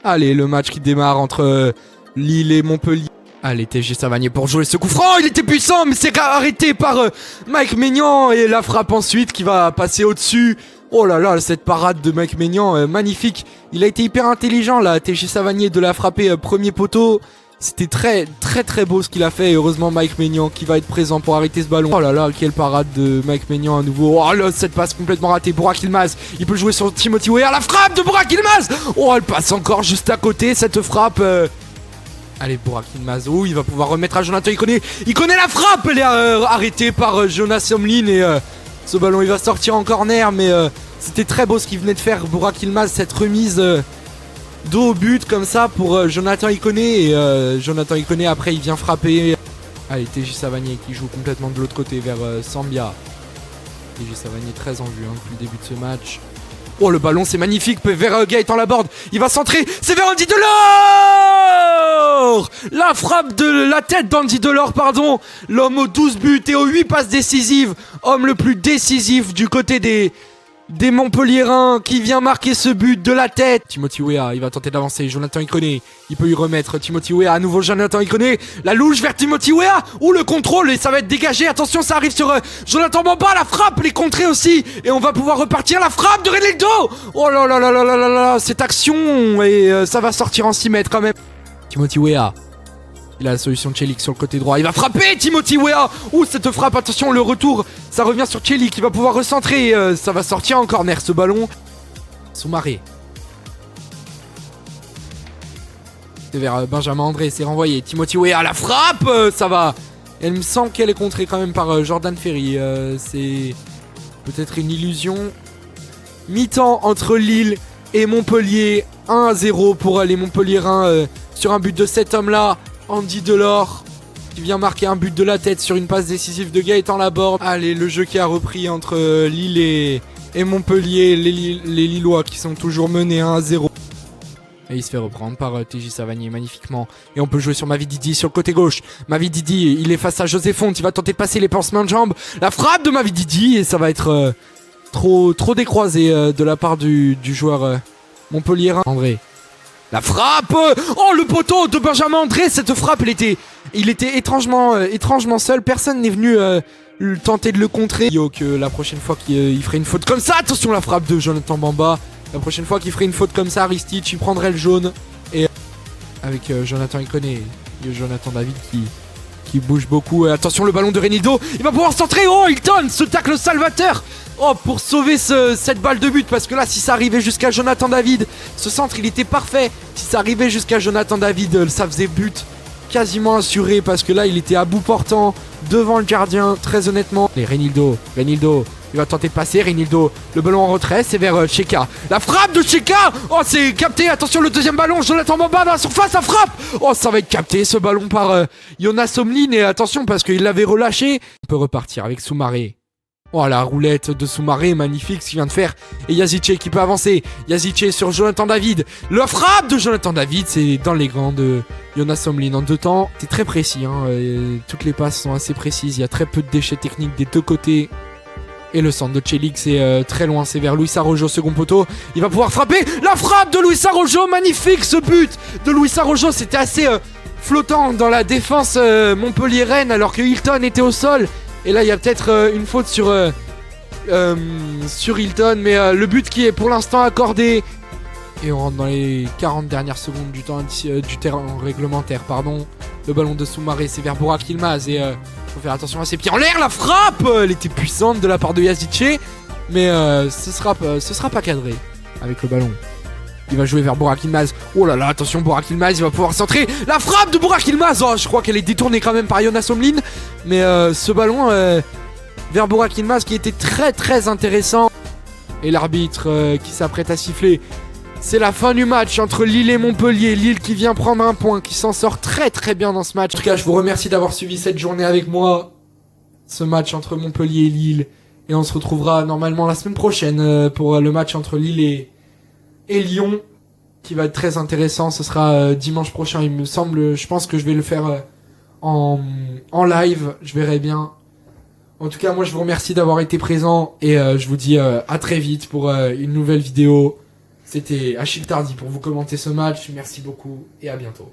Allez, le match qui démarre entre Lille et Montpellier. Allez, TG Savanier pour jouer ce coup franc. Il était puissant, mais c'est arrêté par Mike Maignan. Et la frappe ensuite qui va passer au-dessus. Oh là là, cette parade de Mike Maignan, magnifique. Il a été hyper intelligent là, TG Savanier, de la frapper premier poteau. C'était très beau ce qu'il a fait. Et heureusement Mike Maignan qui va être présent pour arrêter ce ballon. Oh là là, quelle parade de Mike Maignan à nouveau. Oh là, cette passe complètement ratée. Burak Yılmaz, il peut jouer sur Timothy Weah. La frappe de Burak Yılmaz. Oh, elle passe encore juste à côté, cette frappe. Allez, Burak Yılmaz. Oh, il va pouvoir remettre à Jonathan Ikoné. Il connaît la frappe. Elle est arrêtée par Jonas Somlin. Et ce ballon, il va sortir en corner. Mais c'était très beau ce qu'il venait de faire, Burak Yılmaz. Cette remise dos au but comme ça pour Jonathan Ikoné. Et Jonathan Ikoné après il vient frapper. Allez, TJ Savanier qui joue complètement de l'autre côté vers Sambia. TJ Savanier très en vue depuis le début de ce match. Oh, le ballon c'est magnifique vers Gaëtan Laborde. Il va centrer, c'est vers Andy Delors. La frappe de la tête d'Andy Delors, pardon. L'homme aux 12 buts et aux 8 passes décisives. Homme le plus décisif du côté des Montpelliérains, qui vient marquer ce but de la tête. Timothy Weah, il va tenter d'avancer. Jonathan Ikoné, il peut y remettre. Timothy Weah, à nouveau Jonathan Ikoné. La louche vers Timothy Weah. Ou le contrôle et ça va être dégagé. Attention, ça arrive sur Jonathan Bamba. La frappe, les contrées aussi. Et on va pouvoir repartir. La frappe de Renildo. Oh là là là là là là là. Cette action. Et ça va sortir en 6 mètres quand même. Timothy Weah. Il a la solution de Celik sur le côté droit. Il va frapper Timothy Weah. Ouh, cette frappe, attention, le retour. Ça revient sur Celik. Il va pouvoir recentrer. Ça va sortir en corner ce ballon. Soumaré. C'est vers Benjamin André. C'est renvoyé. Timothy Weah, la frappe. Ça va. Elle me semble qu'elle est contrée quand même par Jordan Ferry. C'est peut-être une illusion. Mi-temps entre Lille et Montpellier. 1-0 pour les Montpelliérains sur un but de cet homme-là. Andy Delors qui vient marquer un but de la tête sur une passe décisive de Gaëtan Laborde. Allez, le jeu qui a repris entre Lille et Montpellier. Les Lillois qui sont toujours menés 1-0. Et il se fait reprendre par TJ Savanier magnifiquement. Et on peut jouer sur Mavididi sur le côté gauche. Mavididi, il est face à José Font. Il va tenter de passer les pansements de jambes. La frappe de Mavididi. Et ça va être trop décroisé de la part du joueur montpelliérain. André. La frappe. Oh, le poteau de Benjamin André. Cette frappe, il était étrangement seul. Personne n'est venu tenter de le contrer. Que la prochaine fois qu'il ferait une faute comme ça, attention, la frappe de Jonathan Bamba. La prochaine fois qu'il ferait une faute comme ça, Aristide, il prendrait le jaune. Et avec Jonathan Ikoné, il y a Jonathan David qui bouge beaucoup. Attention, le ballon de Renildo. Il va pouvoir centrer. Oh, Hilton, ce tacle salvateur. Oh, pour sauver cette balle de but. Parce que là, si ça arrivait jusqu'à Jonathan David, ce centre, il était parfait. Si ça arrivait jusqu'à Jonathan David, ça faisait but quasiment assuré. Parce que là, il était à bout portant devant le gardien, très honnêtement. Et Renildo, il va tenter de passer. Renildo, le ballon en retrait, c'est vers Cheka. La frappe de Cheka. Oh, c'est capté. Attention, le deuxième ballon. Jonathan Bamba dans la surface, la frappe. Oh, ça va être capté, ce ballon, par Jonas Somlin. Et attention, parce qu'il l'avait relâché. On peut repartir avec Soumaré. Oh, la roulette de Soumaré, magnifique ce qu'il vient de faire. Et Yazice qui peut avancer. Yazice sur Jonathan David. La frappe de Jonathan David, c'est dans les grands de Jonas Somlin en 2 temps. C'est très précis, toutes les passes sont assez précises. Il y a très peu de déchets techniques des 2 côtés. Et le centre de Celik, c'est très loin, c'est vers Luis Araujo, second poteau. Il va pouvoir frapper. La frappe de Luis Araujo, magnifique ce but de Luis Araujo. C'était assez flottant dans la défense montpelliéraine alors que Hilton était au sol. Et là, il y a peut-être une faute sur Hilton. Mais le but qui est pour l'instant accordé. Et on rentre dans les 40 dernières secondes du terrain réglementaire. Le ballon de Soumaré, c'est vers Burak Yılmaz. Et faut faire attention à ses pieds en l'air. La frappe, elle était puissante de la part de Yazice. Mais ce sera pas cadré avec le ballon. Il va jouer vers Burak Yılmaz. Oh là là, attention, Burak Yılmaz, il va pouvoir centrer. La frappe de Burak Yılmaz. Oh, je crois qu'elle est détournée quand même par Jonas Somlin. Mais ce ballon vers Burak Yılmaz qui était très intéressant. Et l'arbitre qui s'apprête à siffler. C'est la fin du match entre Lille et Montpellier. Lille qui vient prendre un point, qui s'en sort très bien dans ce match. En tout cas, je vous remercie d'avoir suivi cette journée avec moi. Ce match entre Montpellier et Lille. Et on se retrouvera normalement la semaine prochaine pour le match entre Lille et Lyon, qui va être très intéressant. Ce sera dimanche prochain, il me semble. Je pense que je vais le faire en live. Je verrai bien. En tout cas, moi, je vous remercie d'avoir été présent. Et je vous dis à très vite pour une nouvelle vidéo. C'était Achille Tardy pour vous commenter ce match. Merci beaucoup et à bientôt.